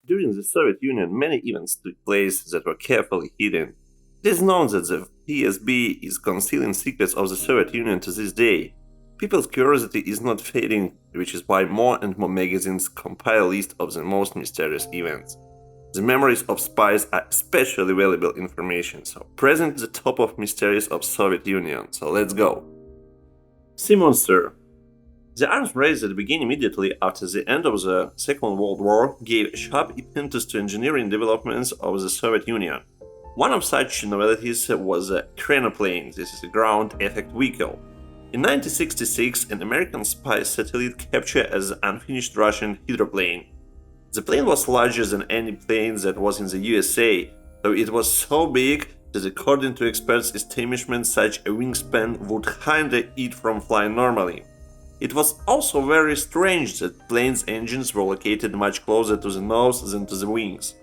During the Soviet Union, many events took place that were carefully hidden. It is known that the PSB is concealing secrets of the Soviet Union to this day. People's curiosity is not fading, which is why more and more magazines compile lists of the most mysterious events. The memories of spies are especially valuable information, so present at the top of mysteries of Soviet Union. So let's go. Sea Monster. The arms race that began immediately after the end of the Second World War gave a sharp impetus to engineering developments of the Soviet Union. One of such novelties was the Chernobyl. This is a ground effect vehicle. In 1966, an American spy satellite captured an unfinished Russian hydroplane. The plane was larger than any plane that was in the USA, though it was so big that according to experts' estimations such a wingspan would hinder it from flying normally. It was also very strange that planes' engines were located much closer to the nose than to the wings.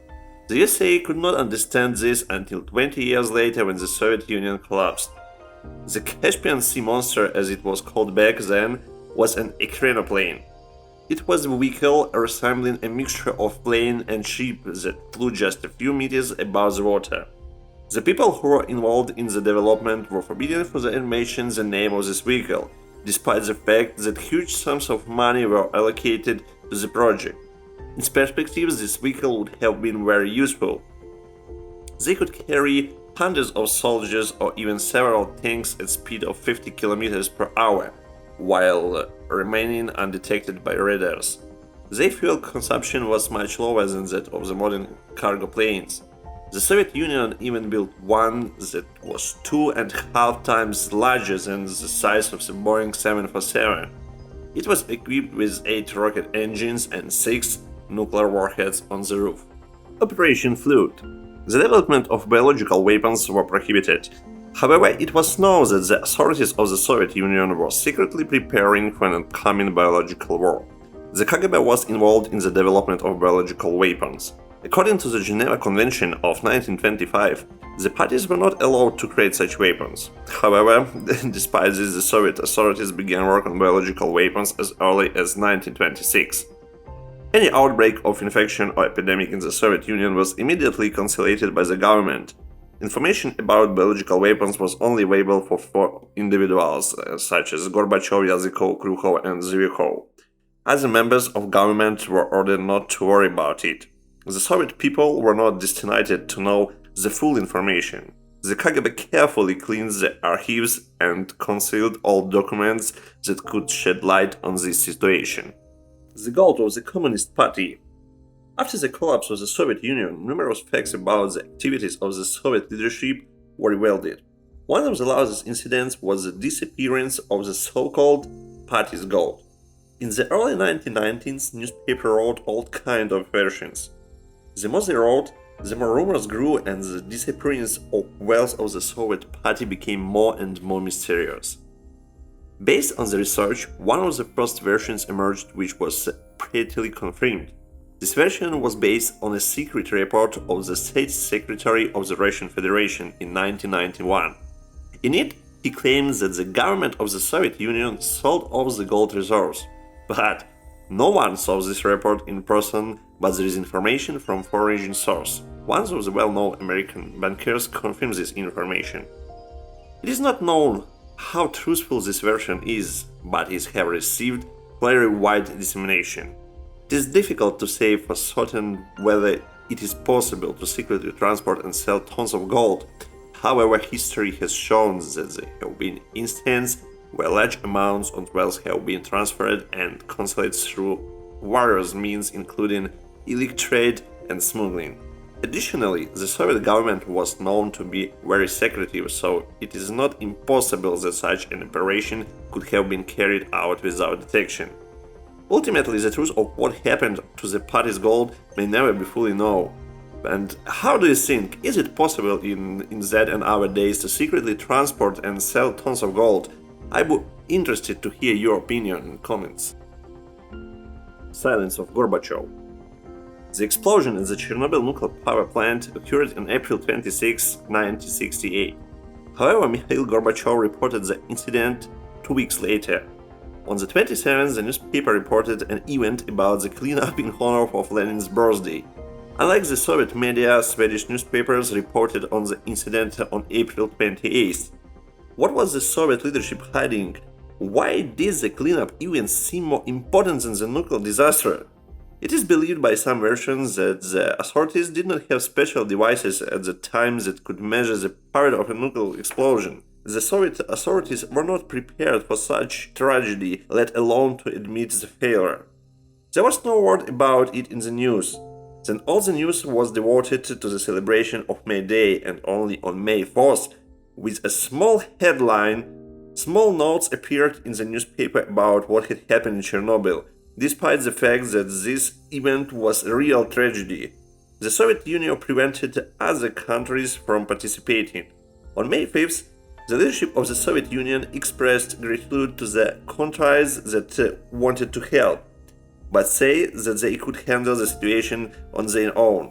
The USA could not understand this until 20 years later when the Soviet Union collapsed. The Caspian Sea Monster, as it was called back then, was an echinoplane. It was a vehicle resembling a mixture of plane and ship that flew just a few meters above the water. The people who were involved in the development were forbidden for the mention the name of this vehicle, despite the fact that huge sums of money were allocated to the project. In perspective, this vehicle would have been very useful. They could carry hundreds of soldiers or even several tanks at speed of 50 km per hour, while remaining undetected by radars. Their fuel consumption was much lower than that of the modern cargo planes. The Soviet Union even built one that was 2.5 times larger than the size of the Boeing 747. It was equipped with 8 rocket engines and 6 nuclear warheads on the roof. Operation Flute. The development of biological weapons were prohibited. However, it was known that the authorities of the Soviet Union were secretly preparing for an upcoming biological war. The KGB was involved in the development of biological weapons. According to the Geneva Convention of 1925, the parties were not allowed to create such weapons. However, despite this, the Soviet authorities began work on biological weapons as early as 1926. Any outbreak of infection or epidemic in the Soviet Union was immediately cancelled by the government. Information about biological weapons was only available for 4 individuals, such as Gorbachev, Yazykov, Kryukov, and Zvyakov. Other members of government were ordered not to worry about it. The Soviet people were not destined to know the full information. The KGB carefully cleaned the archives and concealed all documents that could shed light on this situation. The goal of the Communist Party. After the collapse of the Soviet Union, numerous facts about the activities of the Soviet leadership were revealed. One of the largest incidents was the disappearance of the so-called party's gold. In the early 1990s, newspapers wrote all kinds of versions. The more they wrote, the more rumors grew and the disappearance of wealth of the Soviet Party became more and more mysterious. Based on the research, one of the first versions emerged which was prettily confirmed. This version was based on a secret report of the State Secretary of the Russian Federation in 1991. In it, he claims that the government of the Soviet Union sold off the gold reserves. But no one saw this report in person, but there is information from foreign source. One of the well-known American bankers confirms this information. It is not known how truthful this version is, but it has received very wide dissemination. It is difficult to say for certain whether it is possible to secretly transport and sell tons of gold. However, history has shown that there have been instances where large amounts of wealth have been transferred and concealed through various means including illegal trade and smuggling. Additionally, the Soviet government was known to be very secretive, so it is not impossible that such an operation could have been carried out without detection. Ultimately, the truth of what happened to the party's gold may never be fully known. And how do you think, is it possible in that and our days to secretly transport and sell tons of gold? I would be interested to hear your opinion in comments. Silence of Gorbachev. The explosion at the Chernobyl nuclear power plant occurred on April 26, 1968. However, Mikhail Gorbachev reported the incident 2 weeks later. On the 27th, the newspaper reported an event about the cleanup in honor of Lenin's birthday. Unlike the Soviet media, Swedish newspapers reported on the incident on April 28th. What was the Soviet leadership hiding? Why did the cleanup even seem more important than the nuclear disaster? It is believed by some versions that the authorities did not have special devices at the time that could measure the power of a nuclear explosion. The Soviet authorities were not prepared for such tragedy, let alone to admit the failure. There was no word about it in the news. Then all the news was devoted to the celebration of May Day, and only on May 4th, with a small headline, small notes appeared in the newspaper about what had happened in Chernobyl, despite the fact that this event was a real tragedy. The Soviet Union prevented other countries from participating. On May 5th, the leadership of the Soviet Union expressed gratitude to the countries that wanted to help, but say that they could handle the situation on their own.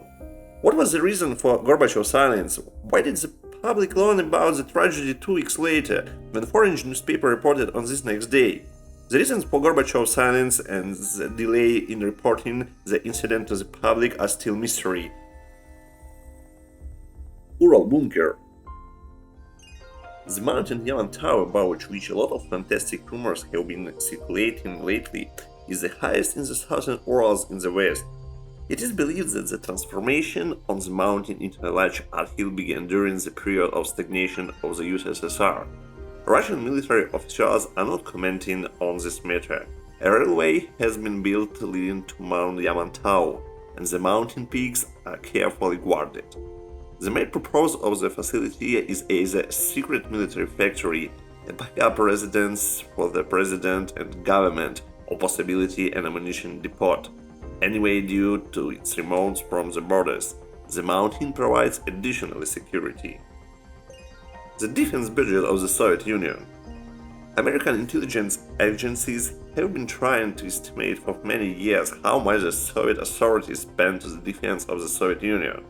What was the reason for Gorbachev's silence? Why did the public learn about the tragedy 2 weeks later, when foreign newspaper reported on this next day? The reasons for Gorbachev's silence and the delay in reporting the incident to the public are still mystery. Ural bunker. The mountain Yaman Tower, about which a lot of fantastic rumors have been circulating lately, is the highest in the southern Urals in the west. It is believed that the transformation on the mountain into a large hill began during the period of stagnation of the USSR. Russian military officials are not commenting on this matter. A railway has been built leading to Mount Yamantau, and the mountain peaks are carefully guarded. The main purpose of the facility is as a secret military factory, a backup residence for the president and government, or possibility an ammunition depot. Anyway, due to its remote from the borders, the mountain provides additional security. The defense budget of the Soviet Union. American intelligence agencies have been trying to estimate for many years how much the Soviet authorities spent to the defense of the Soviet Union.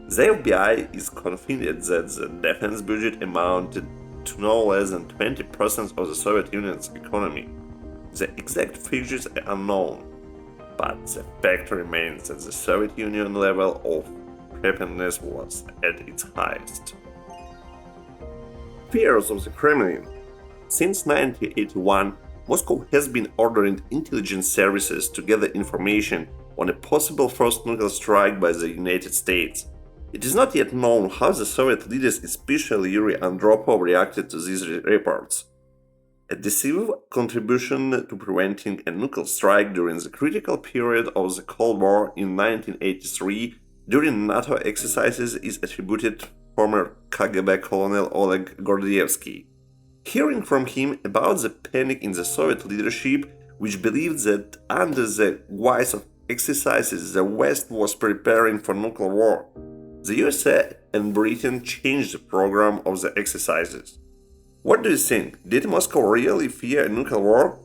The FBI is confident that the defense budget amounted to no less than 20% of the Soviet Union's economy. The exact figures are unknown, but the fact remains that the Soviet Union level of preparedness was at its highest. Fears of the Kremlin. Since 1981, Moscow has been ordering intelligence services to gather information on a possible first nuclear strike by the United States. It is not yet known how the Soviet leaders, especially Yuri Andropov, reacted to these reports. A decisive contribution to preventing a nuclear strike during the critical period of the Cold War in 1983 during NATO exercises is attributed to former KGB Colonel Oleg Gordievsky. Hearing from him about the panic in the Soviet leadership, which believed that under the guise of exercises the West was preparing for nuclear war, the USA and Britain changed the program of the exercises. What do you think? Did Moscow really fear a nuclear war?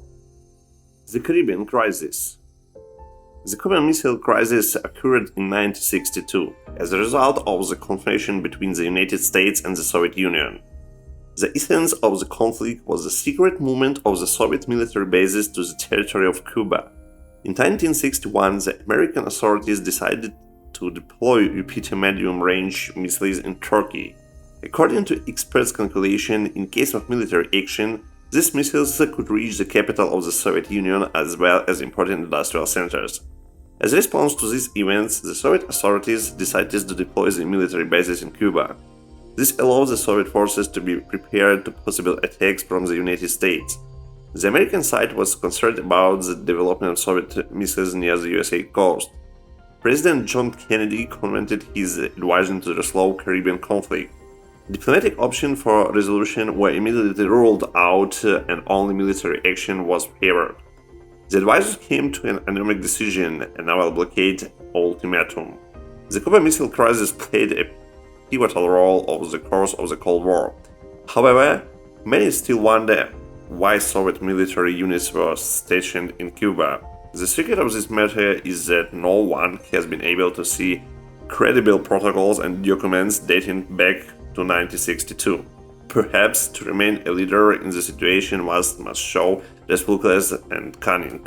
The Caribbean crisis. The Cuban Missile Crisis occurred in 1962 as a result of the confrontation between the United States and the Soviet Union. The essence of the conflict was the secret movement of the Soviet military bases to the territory of Cuba. In 1961, the American authorities decided to deploy repeater medium-range missiles in Turkey. According to experts' calculation, in case of military action, these missiles could reach the capital of the Soviet Union as well as important industrial centers. As a response to these events, the Soviet authorities decided to deploy the military bases in Cuba. This allowed the Soviet forces to be prepared to possible attacks from the United States. The American side was concerned about the development of Soviet missiles near the USA coast. President John Kennedy convened his advisor to resolve Caribbean conflict. Diplomatic options for resolution were immediately ruled out and only military action was favored. The advisors came to an economic decision, a naval blockade ultimatum. The Cuban Missile Crisis played a pivotal role over the course of the Cold War. However, many still wonder why Soviet military units were stationed in Cuba. The secret of this matter is that no one has been able to see credible protocols and documents dating back to 1962. Perhaps to remain a leader in the situation one must show restlessness and cunning.